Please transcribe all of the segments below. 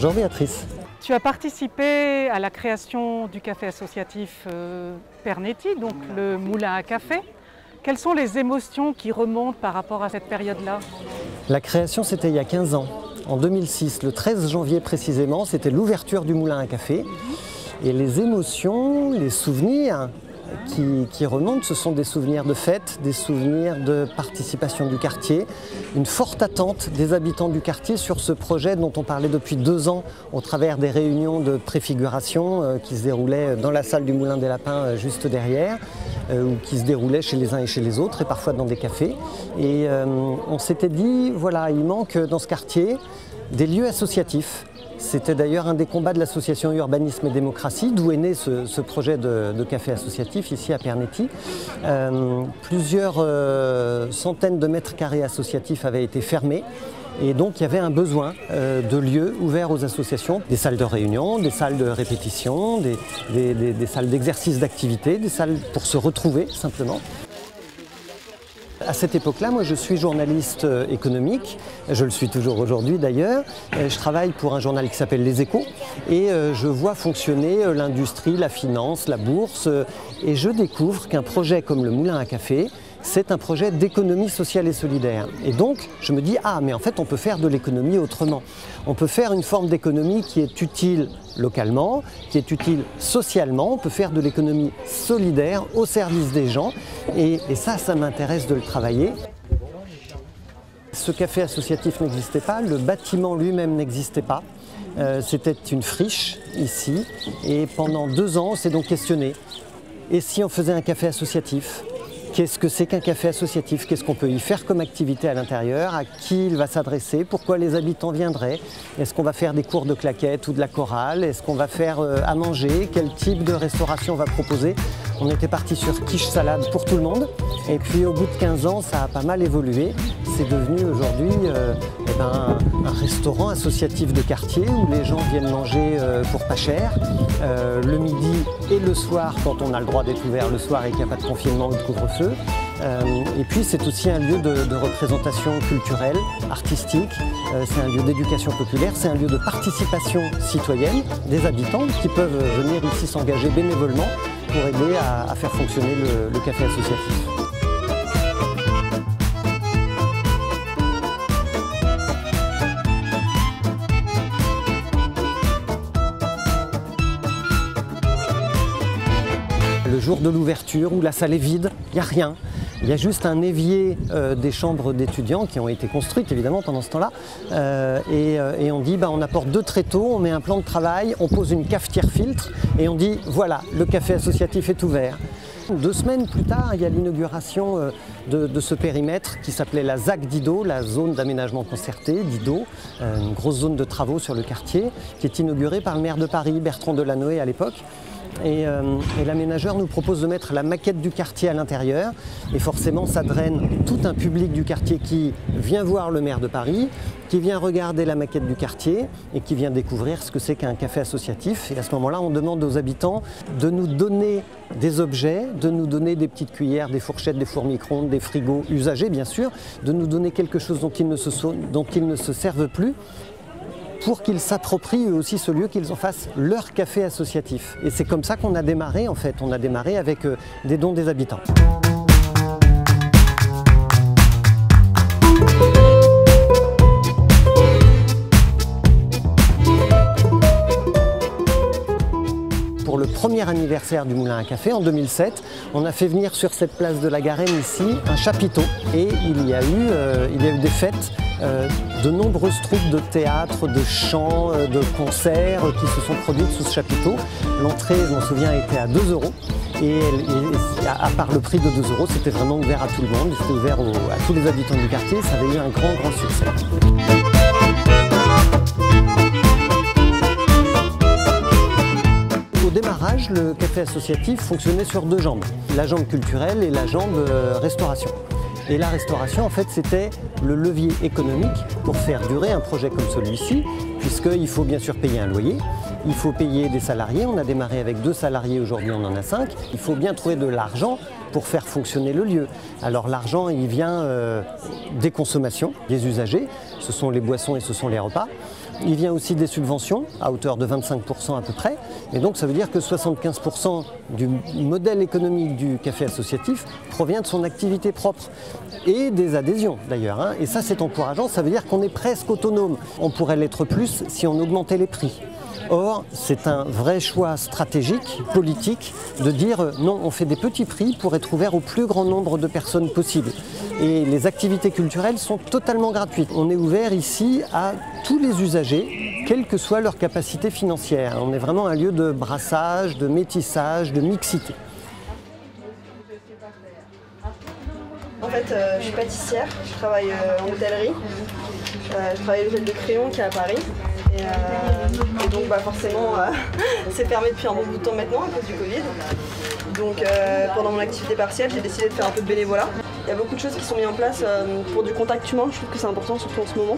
Bonjour Béatrice. Tu as participé à la création du café associatif Pernetti, donc le moulin à café. Quelles sont les émotions qui remontent par rapport à cette période-là? La création, c'était il y a 15 ans. En 2006, le 13 janvier précisément, c'était l'ouverture du moulin à café. Et les émotions, les souvenirs qui remontent, ce sont des souvenirs de fête, des souvenirs de participation du quartier, une forte attente des habitants du quartier sur ce projet dont on parlait depuis 2 ans au travers des réunions de préfiguration qui se déroulaient dans la salle du Moulin des Lapins juste derrière, ou qui se déroulaient chez les uns et chez les autres et parfois dans des cafés. Et on s'était dit, voilà, il manque dans ce quartier des lieux associatifs. C'était d'ailleurs un des combats de l'association Urbanisme et Démocratie, d'où est né ce projet de café associatif ici à Pernetti. Plusieurs centaines de mètres carrés associatifs avaient été fermés. Et donc il y avait un besoin de lieux ouverts aux associations, des salles de réunion, des salles de répétition, des salles d'exercice d'activité, des salles pour se retrouver simplement. À cette époque-là, moi je suis journaliste économique, je le suis toujours aujourd'hui d'ailleurs. Je travaille pour un journal qui s'appelle Les Échos et je vois fonctionner l'industrie, la finance, la bourse et je découvre qu'un projet comme le Moulin à café, c'est un projet d'économie sociale et solidaire. Et donc, je me dis, ah, mais en fait, on peut faire de l'économie autrement. On peut faire une forme d'économie qui est utile localement, qui est utile socialement. On peut faire de l'économie solidaire au service des gens. Et ça m'intéresse de le travailler. Ce café associatif n'existait pas, le bâtiment lui-même n'existait pas. C'était une friche ici. Et pendant 2 ans, on s'est donc questionné. Et si on faisait un café associatif ? Qu'est-ce que c'est qu'un café associatif? Qu'est-ce qu'on peut y faire comme activité à l'intérieur? À qui il va s'adresser? Pourquoi les habitants viendraient? Est-ce qu'on va faire des cours de claquettes ou de la chorale? Est-ce qu'on va faire à manger? Quel type de restauration on va proposer? On était parti sur quiche salade pour tout le monde. Et puis au bout de 15 ans, ça a pas mal évolué. C'est devenu aujourd'hui un restaurant associatif de quartier où les gens viennent manger pour pas cher, le midi et le soir quand on a le droit d'être ouvert le soir et qu'il n'y a pas de confinement ou de couvre-feu. Et puis c'est aussi un lieu de représentation culturelle, artistique, c'est un lieu d'éducation populaire, c'est un lieu de participation citoyenne des habitants qui peuvent venir ici s'engager bénévolement pour aider à faire fonctionner le café associatif. Le jour de l'ouverture où la salle est vide, il n'y a rien. Il y a juste un évier des chambres d'étudiants qui ont été construites évidemment pendant ce temps-là. Et on dit on apporte 2 tréteaux, on met un plan de travail, on pose une cafetière filtre et on dit voilà, le café associatif est ouvert. 2 semaines plus tard, il y a l'inauguration de ce périmètre qui s'appelait la ZAC d'Ido, la zone d'aménagement concerté d'Ido, une grosse zone de travaux sur le quartier, qui est inaugurée par le maire de Paris, Bertrand Delanoë à l'époque. Et l'aménageur nous propose de mettre la maquette du quartier à l'intérieur et forcément ça draine tout un public du quartier qui vient voir le maire de Paris, qui vient regarder la maquette du quartier et qui vient découvrir ce que c'est qu'un café associatif. Et à ce moment-là, on demande aux habitants de nous donner des objets, de nous donner des petites cuillères, des fourchettes, des fours micro-ondes, des frigos usagés bien sûr, de nous donner quelque chose dont ils ne se servent plus, pour qu'ils s'approprient eux aussi ce lieu, qu'ils en fassent leur café associatif. Et c'est comme ça qu'on a démarré en fait, on a démarré avec des dons des habitants. Pour le premier anniversaire du Moulin à café en 2007, on a fait venir sur cette place de la Garenne ici un chapiteau et il y a eu des fêtes, de nombreuses troupes de théâtre, de chants, de concerts qui se sont produites sous ce chapiteau. L'entrée, je m'en souviens, était à 2 € et à part le prix de 2 €, c'était vraiment ouvert à tout le monde, c'était ouvert à tous les habitants du quartier, ça avait eu un grand succès. Au démarrage, le café associatif fonctionnait sur 2 jambes, la jambe culturelle et la jambe restauration. Et la restauration, en fait, c'était le levier économique pour faire durer un projet comme celui-ci, puisqu'il faut bien sûr payer un loyer, il faut payer des salariés, on a démarré avec 2 salariés, aujourd'hui on en a 5, il faut bien trouver de l'argent pour faire fonctionner le lieu. Alors l'argent, il vient des consommations, des usagers, ce sont les boissons et ce sont les repas. il vient aussi des subventions, à hauteur de 25% à peu près. Et donc ça veut dire que 75% du modèle économique du café associatif provient de son activité propre. Et des adhésions d'ailleurs. Et ça c'est encourageant, ça veut dire qu'on est presque autonome. On pourrait l'être plus si on augmentait les prix. Or, c'est un vrai choix stratégique, politique, de dire non, on fait des petits prix pour être ouvert au plus grand nombre de personnes possible. Et les activités culturelles sont totalement gratuites. On est ouvert ici à tous les usagers, quelle que soit leur capacité financière. On est vraiment un lieu de brassage, de métissage, de mixité. En fait, je suis pâtissière, je travaille en hôtellerie. Je travaille à l'hôtel de Créon qui est à Paris. Et donc forcément, c'est fermé depuis un bon bout de temps maintenant à cause du Covid. Donc pendant mon activité partielle, j'ai décidé de faire un peu de bénévolat. Il y a beaucoup de choses qui sont mises en place pour du contact humain, je trouve que c'est important, surtout en ce moment.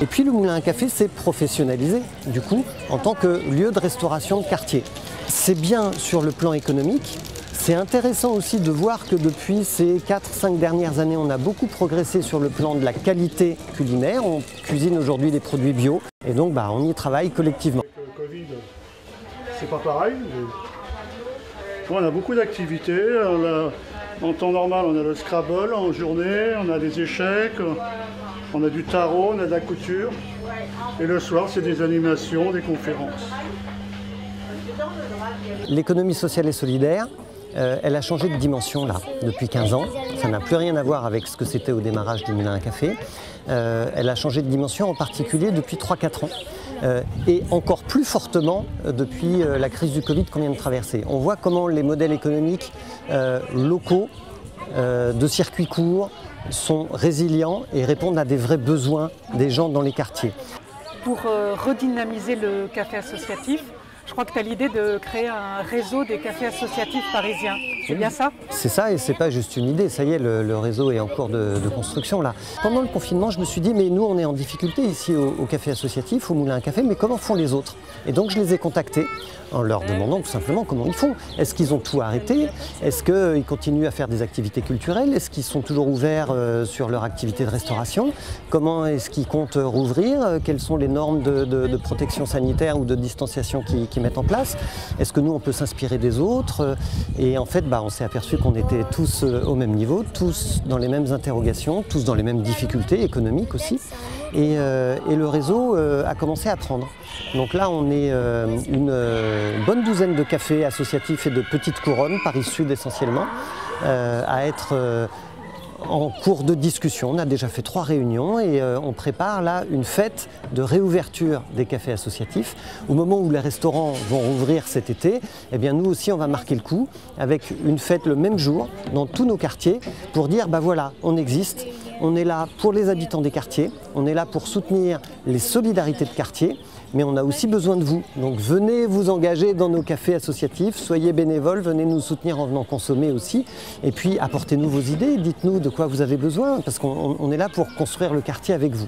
Et puis le Moulin à Café s'est professionnalisé, du coup, en tant que lieu de restauration de quartier. C'est bien sur le plan économique. C'est intéressant aussi de voir que depuis ces 4-5 dernières années, on a beaucoup progressé sur le plan de la qualité culinaire. On cuisine aujourd'hui des produits bio et donc on y travaille collectivement. Avec le Covid, c'est pas pareil. Mais... on a beaucoup d'activités. En temps normal, on a le Scrabble en journée, on a des échecs, on a du tarot, on a de la couture. Et le soir, c'est des animations, des conférences. L'économie sociale et solidaire, elle a changé de dimension là, depuis 15 ans. Ça n'a plus rien à voir avec ce que c'était au démarrage du Moulin à Café. Elle a changé de dimension en particulier depuis 3-4 ans. Et encore plus fortement depuis la crise du Covid qu'on vient de traverser. On voit comment les modèles économiques locaux, de circuits courts, sont résilients et répondent à des vrais besoins des gens dans les quartiers. Pour redynamiser le café associatif, je crois que tu as l'idée de créer un réseau des cafés associatifs parisiens. C'est bien ça? C'est ça, et c'est pas juste une idée. Ça y est, le réseau est en cours de construction là. Pendant le confinement, je me suis dit, mais nous on est en difficulté ici au café associatif, au Moulin à Café, mais comment font les autres? Et donc je les ai contactés en leur demandant tout simplement comment ils font. Est-ce qu'ils ont tout arrêté? Est-ce qu'ils continuent à faire des activités culturelles? Est-ce qu'ils sont toujours ouverts sur leur activité de restauration? Comment est-ce qu'ils comptent rouvrir? Quelles sont les normes de protection sanitaire ou de distanciation qu'ils mettent en place? Est-ce que nous on peut s'inspirer des autres? Et en fait, on s'est aperçu qu'on était tous au même niveau, tous dans les mêmes interrogations, tous dans les mêmes difficultés économiques aussi. Et le réseau a commencé à prendre. Donc là, on est une bonne douzaine de cafés associatifs et de petites couronnes, Paris Sud essentiellement, à être en cours de discussion. On a déjà fait 3 réunions et on prépare là une fête de réouverture des cafés associatifs. Au moment où les restaurants vont rouvrir cet été, eh bien nous aussi on va marquer le coup avec une fête le même jour dans tous nos quartiers pour dire voilà, on existe, on est là pour les habitants des quartiers, on est là pour soutenir les solidarités de quartier. Mais on a aussi besoin de vous. Donc venez vous engager dans nos cafés associatifs, soyez bénévoles, venez nous soutenir en venant consommer aussi. Et puis apportez-nous vos idées, dites-nous de quoi vous avez besoin, parce qu'on est là pour construire le quartier avec vous.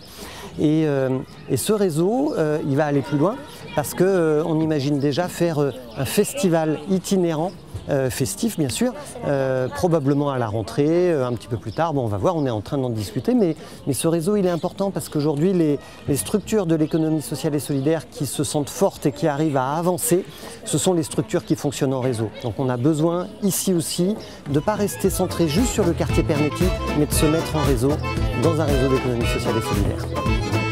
Et ce réseau, il va aller plus loin, parce qu'on imagine déjà faire un festival itinérant, festif bien sûr, probablement à la rentrée, un petit peu plus tard, on va voir, on est en train d'en discuter, mais ce réseau il est important parce qu'aujourd'hui les structures de l'économie sociale et solidaire qui se sentent fortes et qui arrivent à avancer, ce sont les structures qui fonctionnent en réseau. Donc on a besoin ici aussi de ne pas rester centré juste sur le quartier Pernetti, mais de se mettre en réseau dans un réseau d'économie sociale et solidaire.